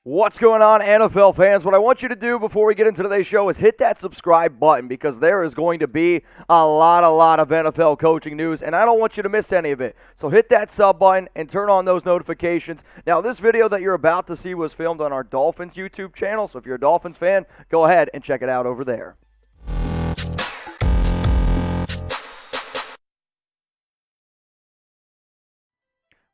What's going on, NFL fans? What I want you to do before we get into today's show is hit that subscribe button because there is going to be a lot of NFL coaching news, and I don't want you to miss any of it. So hit that sub button and turn on those notifications. Now, this video that you're about to see was filmed on our Dolphins YouTube channel, so if you're a Dolphins fan, go ahead and check it out over there.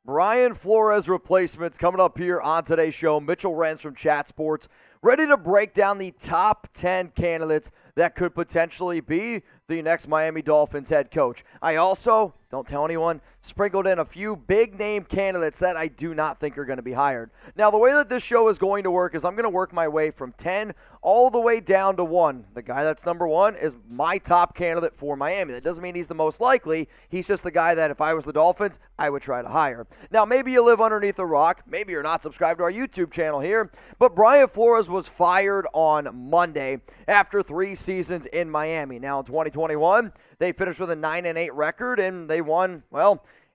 Brian Flores replacements coming up here on today's show. Mitchell Renz from Chat Sports, ready to break down the top 10 candidates that could potentially be the next Miami Dolphins head coach. I also, don't tell anyone, sprinkled in a few big-name candidates that I do not think are going to be hired. Now, the way that this show is going to work is I'm going to work my way from 10 all the way down to 1. The guy that's number 1 is my top candidate for Miami. That doesn't mean he's the most likely. He's just the guy that if I was the Dolphins, I would try to hire. Now, maybe you live underneath a rock. Maybe you're not subscribed to our YouTube channel here. But Brian Flores was fired on Monday after 3 seasons in Miami. Now, in 2021, they finished with a 9-8 record, and they won,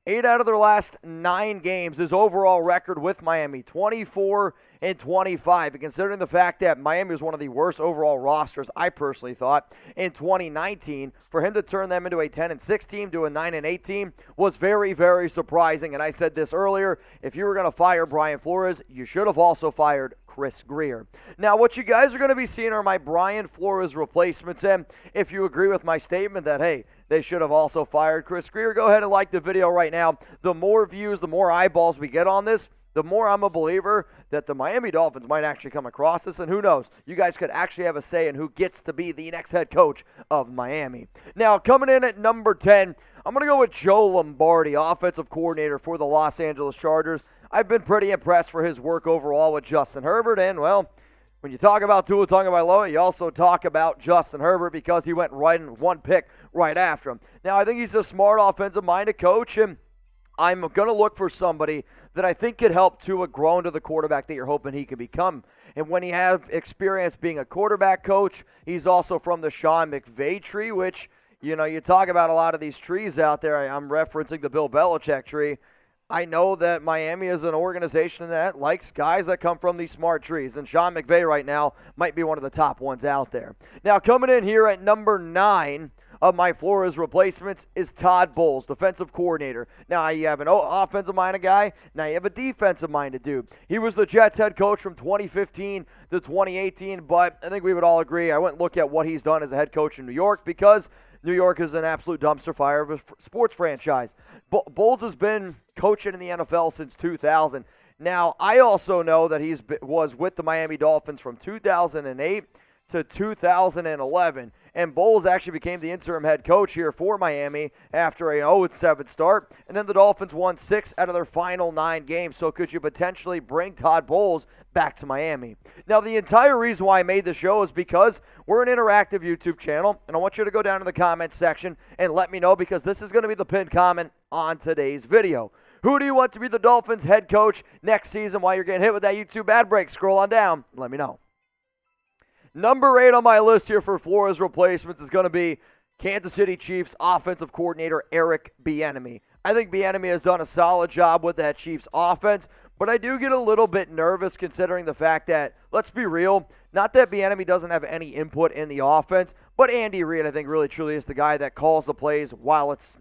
8 out of their last 9 games. His overall record with Miami, 24-25. And considering the fact that Miami was one of the worst overall rosters, I personally thought, in 2019, for him to turn them into a 10-6 team to a 9-8 team was very, very surprising. And I said this earlier, if you were going to fire Brian Flores, you should have also fired Chris Grier. Now, what you guys are going to be seeing are my Brian Flores replacements. And if you agree with my statement that, hey, they should have also fired Chris Grier, go ahead and like the video right now. The more views, the more eyeballs we get on this, the more I'm a believer that the Miami Dolphins might actually come across this. And who knows, you guys could actually have a say in who gets to be the next head coach of Miami. Now, coming in at number 10, I'm going to go with Joe Lombardi, offensive coordinator for the Los Angeles Chargers. I've been pretty impressed for his work overall with Justin Herbert. And, when you talk about Tua Tagovailoa, you also talk about Justin Herbert because he went right in one pick right after him. Now, I think he's a smart offensive-minded coach, and I'm going to look for somebody that I think could help Tua grow into the quarterback that you're hoping he can become. And when he has experience being a quarterback coach, he's also from the Sean McVay tree, which, you talk about a lot of these trees out there. I'm referencing the Bill Belichick tree. I know that Miami is an organization that likes guys that come from these smart trees, and Sean McVay right now might be one of the top ones out there. Now, coming in here at number 9 of my Flores replacements is Todd Bowles, defensive coordinator. Now, you have an offensive-minded guy. Now, you have a defensive-minded dude. He was the Jets head coach from 2015 to 2018, but I think we would all agree. I went and look at what he's done as a head coach in New York because New York is an absolute dumpster fire of a sports franchise. Bowles has been coaching in the NFL since 2000. Now, I also know that he was with the Miami Dolphins from 2008 to 2011. And Bowles actually became the interim head coach here for Miami after a 0-7 start. And then the Dolphins won 6 out of their final 9 games. So could you potentially bring Todd Bowles back to Miami? Now, the entire reason why I made the show is because we're an interactive YouTube channel. And I want you to go down to the comments section and let me know, because this is going to be the pinned comment on today's video. Who do you want to be the Dolphins head coach next season? While you're getting hit with that YouTube ad break, scroll on down and let me know. Number 8 on my list here for Flores replacements is going to be Kansas City Chiefs offensive coordinator Eric Bieniemy. I think Bieniemy has done a solid job with that Chiefs offense, but I do get a little bit nervous considering the fact that, let's be real, not that Bieniemy doesn't have any input in the offense, but Andy Reid, I think, really truly is the guy that calls the plays while it's,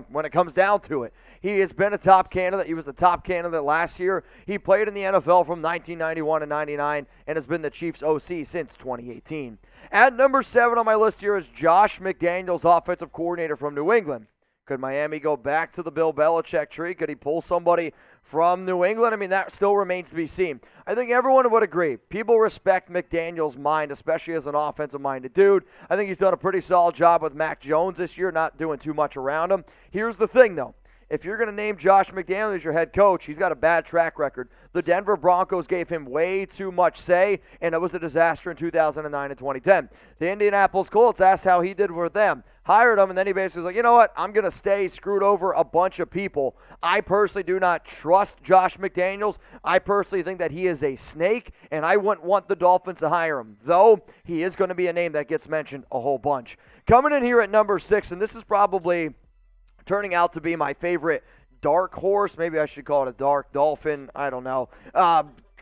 when it comes down to it. He has been a top candidate. He was a top candidate last year. He played in the NFL from 1991 to 99 and has been the Chiefs OC since 2018. At number 7 on my list here is Josh McDaniels, offensive coordinator from New England. Could Miami go back to the Bill Belichick tree? Could he pull somebody from New England? I mean, that still remains to be seen. I think everyone would agree. People respect McDaniels' mind, especially as an offensive-minded dude. I think he's done a pretty solid job with Mac Jones this year, not doing too much around him. Here's the thing, though. If you're going to name Josh McDaniels as your head coach, he's got a bad track record. The Denver Broncos gave him way too much say, and it was a disaster in 2009 and 2010. The Indianapolis Colts asked how he did with them, hired him, and then he basically was like, you know what, I'm going to stay, screwed over a bunch of people. I personally do not trust Josh McDaniels. I personally think that he is a snake, and I wouldn't want the Dolphins to hire him, though he is going to be a name that gets mentioned a whole bunch. Coming in here at number 6, and this is probably turning out to be my favorite dark horse, maybe I should call it a dark dolphin, I don't know,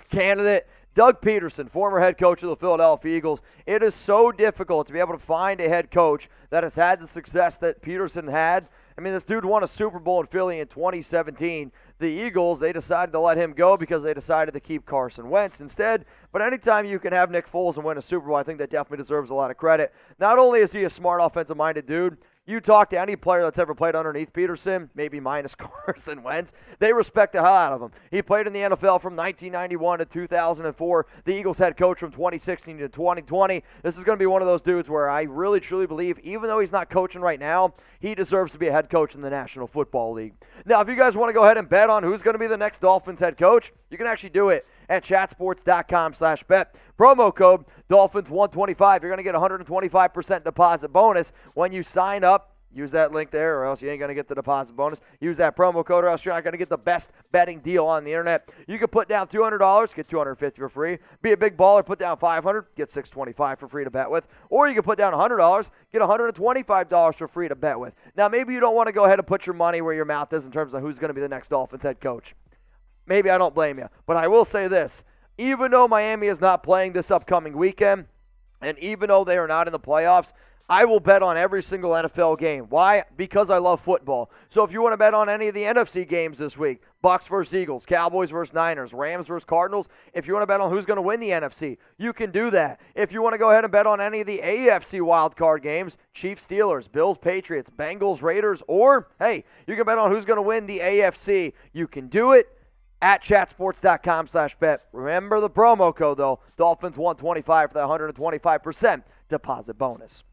candidate. Doug Pederson, former head coach of the Philadelphia Eagles. It is so difficult to be able to find a head coach that has had the success that Pederson had. I mean, this dude won a Super Bowl in Philly in 2017. The Eagles, they decided to let him go because they decided to keep Carson Wentz instead. But anytime you can have Nick Foles and win a Super Bowl, I think that definitely deserves a lot of credit. Not only is he a smart offensive-minded dude, you talk to any player that's ever played underneath Pederson, maybe minus Carson Wentz, they respect the hell out of him. He played in the NFL from 1991 to 2004, the Eagles head coach from 2016 to 2020. This is going to be one of those dudes where I really, truly believe, even though he's not coaching right now, he deserves to be a head coach in the National Football League. Now, if you guys want to go ahead and bet on who's going to be the next Dolphins head coach, you can actually do it at chatsports.com/bet. Promo code Dolphins125. You're going to get 125% deposit bonus when you sign up. Use that link there or else you ain't going to get the deposit bonus. Use that promo code or else you're not going to get the best betting deal on the internet. You can put down $200, get $250 for free. Be a big baller, put down $500, get $625 for free to bet with. Or you can put down $100, get $125 for free to bet with. Now, maybe you don't want to go ahead and put your money where your mouth is in terms of who's going to be the next Dolphins head coach. Maybe I don't blame you. But I will say this. Even though Miami is not playing this upcoming weekend, and even though they are not in the playoffs, I will bet on every single NFL game. Why? Because I love football. So if you want to bet on any of the NFC games this week, Bucs versus Eagles, Cowboys versus Niners, Rams versus Cardinals, if you want to bet on who's going to win the NFC, you can do that. If you want to go ahead and bet on any of the AFC wildcard games, Chiefs, Steelers, Bills, Patriots, Bengals, Raiders, or, hey, you can bet on who's going to win the AFC. You can do it at chatsports.com/bet. Remember the promo code, though, Dolphins125 for that 125% deposit bonus.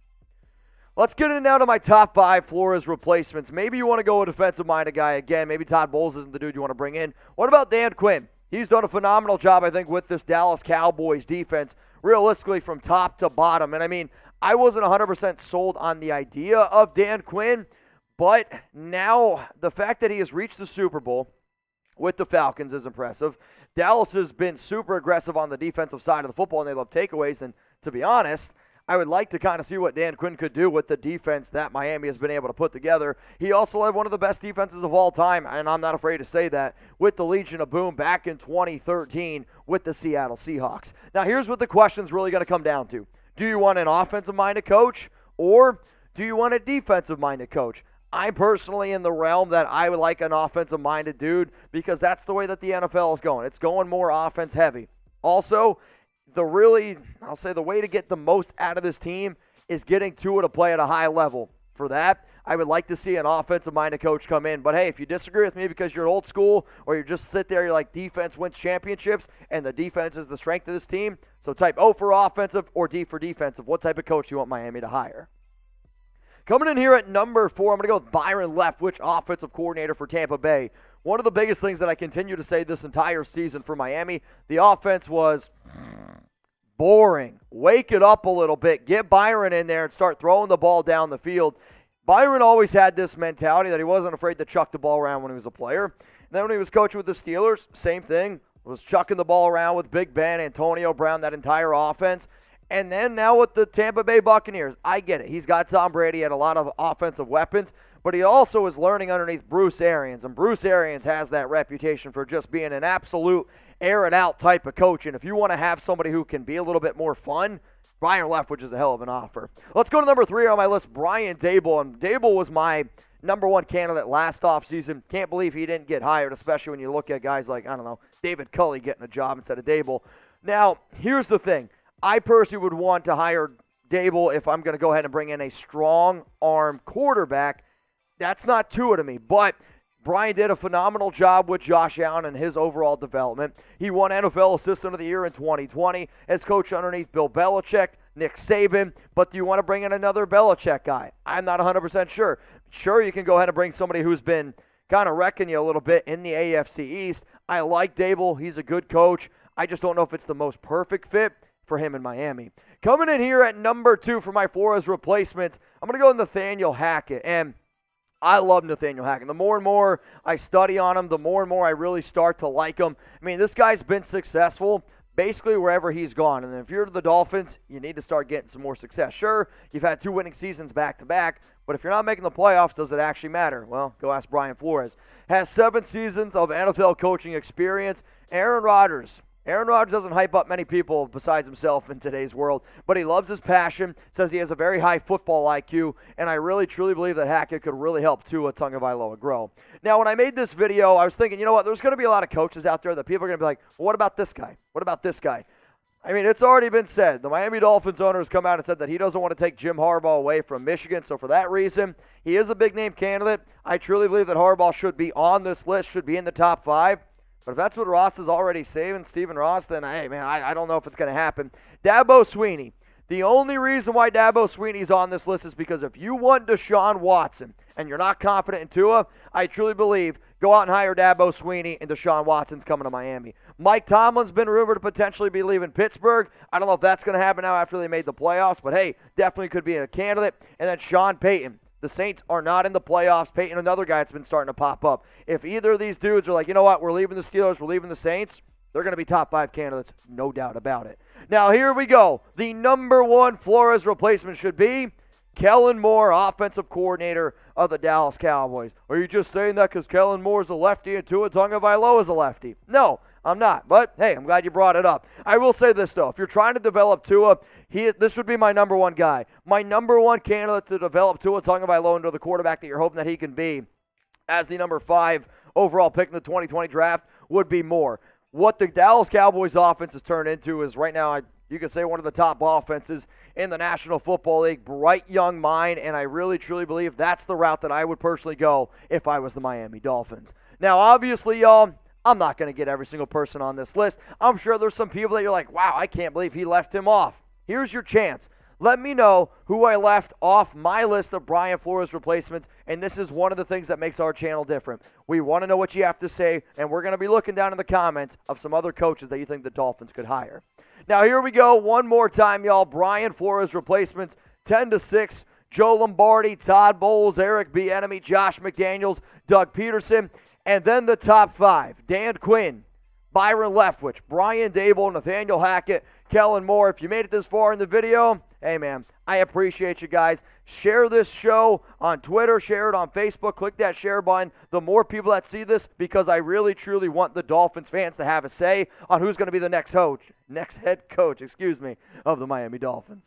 Let's get in now to my top 5 Flores replacements. Maybe you want to go a defensive-minded guy again. Maybe Todd Bowles isn't the dude you want to bring in. What about Dan Quinn? He's done a phenomenal job, I think, with this Dallas Cowboys defense, realistically from top to bottom. And, I mean, I wasn't 100% sold on the idea of Dan Quinn, but now the fact that he has reached the Super Bowl with the Falcons is impressive. Dallas has been super aggressive on the defensive side of the football, and they love takeaways. And to be honest, I would like to kind of see what Dan Quinn could do with the defense that Miami has been able to put together. He also had one of the best defenses of all time, and I'm not afraid to say that, with the Legion of Boom back in 2013 with the Seattle Seahawks. Now, here's what the question's really going to come down to. Do you want an offensive-minded coach, or do you want a defensive-minded coach? I'm personally in the realm that I would like an offensive-minded dude because that's the way that the NFL is going. It's going more offense-heavy. Also, the way to get the most out of this team is getting Tua to play at a high level. For that, I would like to see an offensive-minded coach come in. But, hey, if you disagree with me because you're old school or you just sit there, you're like, defense wins championships and the defense is the strength of this team, so type O for offensive or D for defensive. What type of coach do you want Miami to hire? Coming in here at number 4, I'm going to go with Byron Leftwich, offensive coordinator for Tampa Bay. One of the biggest things that I continue to say this entire season for Miami, the offense was boring. Wake it up a little bit. Get Byron in there and start throwing the ball down the field. Byron always had this mentality that he wasn't afraid to chuck the ball around when he was a player. And then when he was coaching with the Steelers, same thing. Was chucking the ball around with Big Ben, Antonio Brown, that entire offense. And then now with the Tampa Bay Buccaneers, I get it. He's got Tom Brady and a lot of offensive weapons, but he also is learning underneath Bruce Arians. And Bruce Arians has that reputation for just being an absolute air-it-out type of coach. And if you want to have somebody who can be a little bit more fun, Brian Leftwich is a hell of an offer. Let's go to number 3 on my list, Brian Daboll. And Daboll was my number 1 candidate last offseason. Can't believe he didn't get hired, especially when you look at guys like, David Culley getting a job instead of Daboll. Now, here's the thing. I personally would want to hire Daboll if I'm going to go ahead and bring in a strong-arm quarterback. That's not Tua to me, but Brian did a phenomenal job with Josh Allen and his overall development. He won NFL Assistant of the Year in 2020 as coach underneath Bill Belichick, Nick Saban, but do you want to bring in another Belichick guy? I'm not 100% sure. Sure, you can go ahead and bring somebody who's been kind of wrecking you a little bit in the AFC East. I like Daboll. He's a good coach. I just don't know if it's the most perfect fit for him in Miami. Coming in here at number 2 for my Flores replacements, I'm going to go with Nathaniel Hackett. And I love Nathaniel Hackett. The more and more I study on him, the more and more I really start to like him. I mean, this guy's been successful basically wherever he's gone. And if you're the Dolphins, you need to start getting some more success. Sure, you've had 2 winning seasons back-to-back, but if you're not making the playoffs, does it actually matter? Well, go ask Brian Flores. Has 7 seasons of NFL coaching experience. Aaron Rodgers Aaron Rodgers doesn't hype up many people besides himself in today's world, but he loves his passion, says he has a very high football IQ, and I really, truly believe that Hackett could really help Tua Tagovailoa grow. Now, when I made this video, I was thinking, you know what, there's going to be a lot of coaches out there that people are going to be like, well, what about this guy? What about this guy? I mean, it's already been said. The Miami Dolphins owner has come out and said that he doesn't want to take Jim Harbaugh away from Michigan. So for that reason, he is a big-name candidate. I truly believe that Harbaugh should be on this list, should be in the top 5. But if that's what Ross is already saying, Stephen Ross, then, hey, man, I don't know if it's going to happen. Dabo Swinney. The only reason why Dabo Swinney is on this list is because if you want Deshaun Watson and you're not confident in Tua, I truly believe go out and hire Dabo Swinney, and Deshaun Watson's coming to Miami. Mike Tomlin's been rumored to potentially be leaving Pittsburgh. I don't know if that's going to happen now after they made the playoffs, but hey, definitely could be a candidate. And then Sean Payton. The Saints are not in the playoffs. Payton, another guy that's been starting to pop up. If either of these dudes are like, you know what, we're leaving the Steelers, we're leaving the Saints, they're going to be top 5 candidates, no doubt about it. Now, here we go. The number 1 Flores replacement should be Kellen Moore, offensive coordinator of the Dallas Cowboys. Are you just saying that because Kellen Moore is a lefty and Tua Tagovailoa is a lefty? No, I'm not. But, hey, I'm glad you brought it up. I will say this, though. If you're trying to develop Tua, this would be my number 1 guy. My number 1 candidate to develop Tua Tagovailoa into the quarterback that you're hoping that he can be as the number 5 overall pick in the 2020 draft would be Moore. What the Dallas Cowboys offense has turned into is right now, you could say one of the top offenses in the National Football League. Bright young mind, and I really, truly believe that's the route that I would personally go if I was the Miami Dolphins. Now, obviously, y'all, I'm not going to get every single person on this list. I'm sure there's some people that you're like, wow, I can't believe he left him off. Here's your chance. Let me know who I left off my list of Brian Flores replacements, and this is one of the things that makes our channel different. We want to know what you have to say, and we're going to be looking down in the comments of some other coaches that you think the Dolphins could hire. Now, here we go. One more time, y'all. Brian Flores replacements, 10-6. Joe Lombardi, Todd Bowles, Eric Bieniemy, Josh McDaniels, Doug Pederson. And then the top 5. Dan Quinn, Byron Leftwich, Brian Daboll, Nathaniel Hackett, Kellen Moore. If you made it this far in the video, hey, man, I appreciate you guys. Share this show on Twitter. Share it on Facebook. Click that share button. The more people that see this, because I really, truly want the Dolphins fans to have a say on who's going to be the next head coach, of the Miami Dolphins.